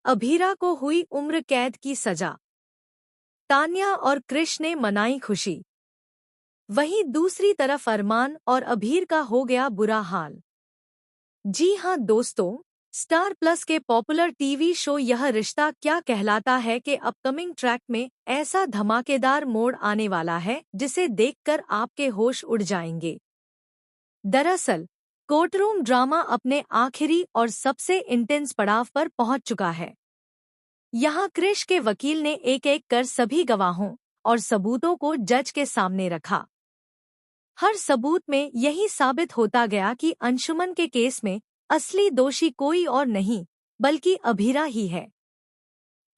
अभीरा को हुई उम्र कैद की सजा। तान्या और कृष ने मनाई खुशी। वहीं दूसरी तरफ अरमान और अभीर का हो गया बुरा हाल। जी हां दोस्तों, स्टार प्लस के पॉपुलर टीवी शो यह रिश्ता क्या कहलाता है के अपकमिंग ट्रैक में ऐसा धमाकेदार मोड़ आने वाला है जिसे देखकर आपके होश उड़ जाएंगे। दरअसल कोर्टरूम ड्रामा अपने आखिरी और सबसे इंटेंस पड़ाव पर पहुंच चुका है। यहाँ कृष के वकील ने एक एक कर सभी गवाहों और सबूतों को जज के सामने रखा। हर सबूत में यही साबित होता गया कि अंशुमन के केस में असली दोषी कोई और नहीं बल्कि अभीरा ही है।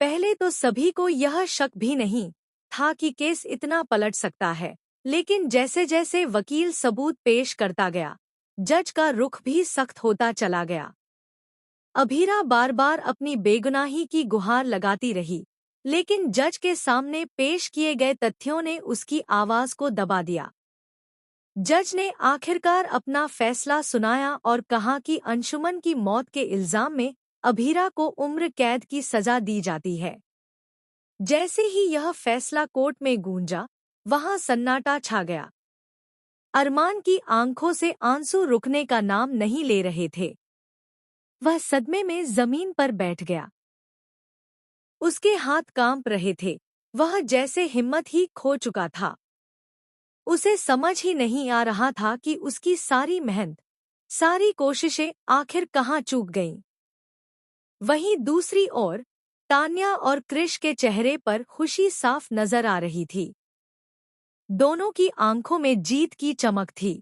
पहले तो सभी को यह शक भी नहीं था कि केस इतना पलट सकता है, लेकिन जैसे जैसे वकील सबूत पेश करता गया, जज का रुख भी सख्त होता चला गया। अभीरा बार बार अपनी बेगुनाही की गुहार लगाती रही, लेकिन जज के सामने पेश किए गए तथ्यों ने उसकी आवाज को दबा दिया। जज ने आखिरकार अपना फैसला सुनाया और कहा कि अंशुमन की मौत के इल्जाम में अभीरा को उम्र कैद की सजा दी जाती है। जैसे ही यह फैसला कोर्ट में गूंजा, वहां सन्नाटा छा गया। अरमान की आंखों से आंसू रुकने का नाम नहीं ले रहे थे। वह सदमे में जमीन पर बैठ गया। उसके हाथ कांप रहे थे, वह जैसे हिम्मत ही खो चुका था। उसे समझ ही नहीं आ रहा था कि उसकी सारी मेहनत, सारी कोशिशें आखिर कहाँ चूक गईं। वहीं दूसरी ओर तान्या और कृष के चेहरे पर खुशी साफ नजर आ रही थी। दोनों की आंखों में जीत की चमक थी।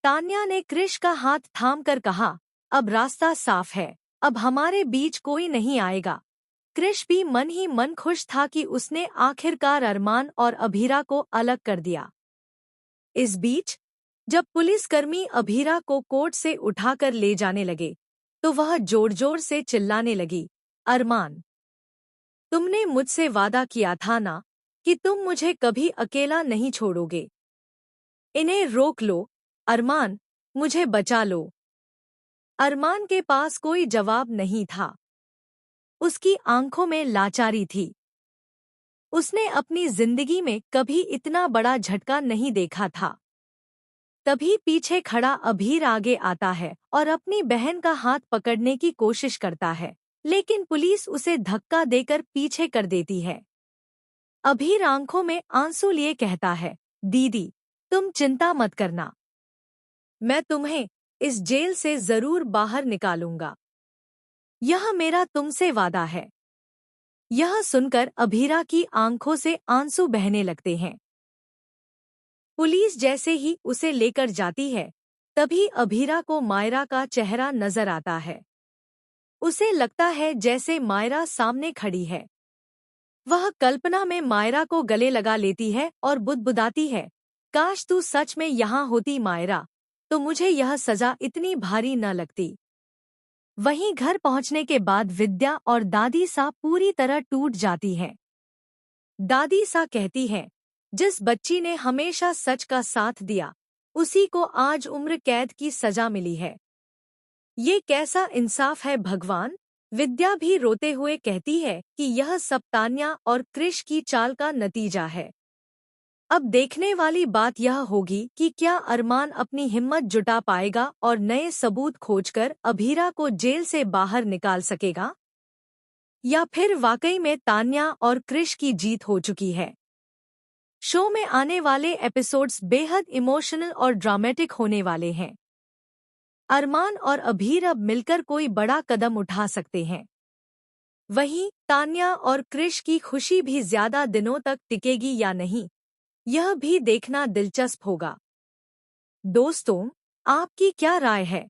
तान्या ने कृष का हाथ थामकर कहा, अब रास्ता साफ है, अब हमारे बीच कोई नहीं आएगा। कृष भी मन ही मन खुश था कि उसने आखिरकार अरमान और अभीरा को अलग कर दिया। इस बीच जब पुलिसकर्मी अभीरा को कोर्ट से उठाकर ले जाने लगे, तो वह जोर जोर से चिल्लाने लगी, अरमान, तुमने मुझसे वादा किया था ना कि तुम मुझे कभी अकेला नहीं छोड़ोगे। इन्हें रोक लो, अरमान, मुझे बचा लो। अरमान के पास कोई जवाब नहीं था। उसकी आंखों में लाचारी थी। उसने अपनी जिंदगी में कभी इतना बड़ा झटका नहीं देखा था। तभी पीछे खड़ा अभीर आगे आता है और अपनी बहन का हाथ पकड़ने की कोशिश करता है, लेकिन पुलिस उसे धक्का देकर पीछे कर देती है। अभीर आंखों में आंसू लिए कहता है, दीदी, तुम चिंता मत करना, मैं तुम्हें इस जेल से जरूर बाहर निकालूंगा। यह मेरा तुमसे वादा है। यह सुनकर अभीरा की आंखों से आंसू बहने लगते हैं। पुलिस जैसे ही उसे लेकर जाती है, तभी अभीरा को मायरा का चेहरा नजर आता है। उसे लगता है जैसे मायरा सामने खड़ी है। वह कल्पना में मायरा को गले लगा लेती है और बुदबुदाती है, काश तू सच में यहाँ होती मायरा, तो मुझे यह सजा इतनी भारी न लगती। वहीं घर पहुंचने के बाद विद्या और दादी सा पूरी तरह टूट जाती है। दादी सा कहती है, जिस बच्ची ने हमेशा सच का साथ दिया, उसी को आज उम्र कैद की सजा मिली है। ये कैसा इंसाफ है भगवान। विद्या भी रोते हुए कहती है कि यह सब तान्या और कृष की चाल का नतीजा है। अब देखने वाली बात यह होगी कि क्या अरमान अपनी हिम्मत जुटा पाएगा और नए सबूत खोजकर अभीरा को जेल से बाहर निकाल सकेगा, या फिर वाकई में तान्या और कृष की जीत हो चुकी है। शो में आने वाले एपिसोड्स बेहद इमोशनल और ड्रामेटिक होने वाले हैं। अरमान और अभीर अब मिलकर कोई बड़ा कदम उठा सकते हैं। वहीं तान्या और कृष की खुशी भी ज्यादा दिनों तक टिकेगी या नहीं, यह भी देखना दिलचस्प होगा। दोस्तों, आपकी क्या राय है?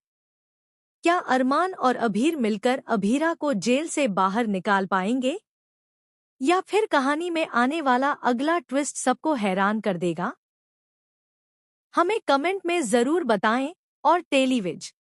क्या अरमान और अभीर मिलकर अभीरा को जेल से बाहर निकाल पाएंगे, या फिर कहानी में आने वाला अगला ट्विस्ट सबको हैरान कर देगा? हमें कमेंट में जरूर बताएं और टेलीविज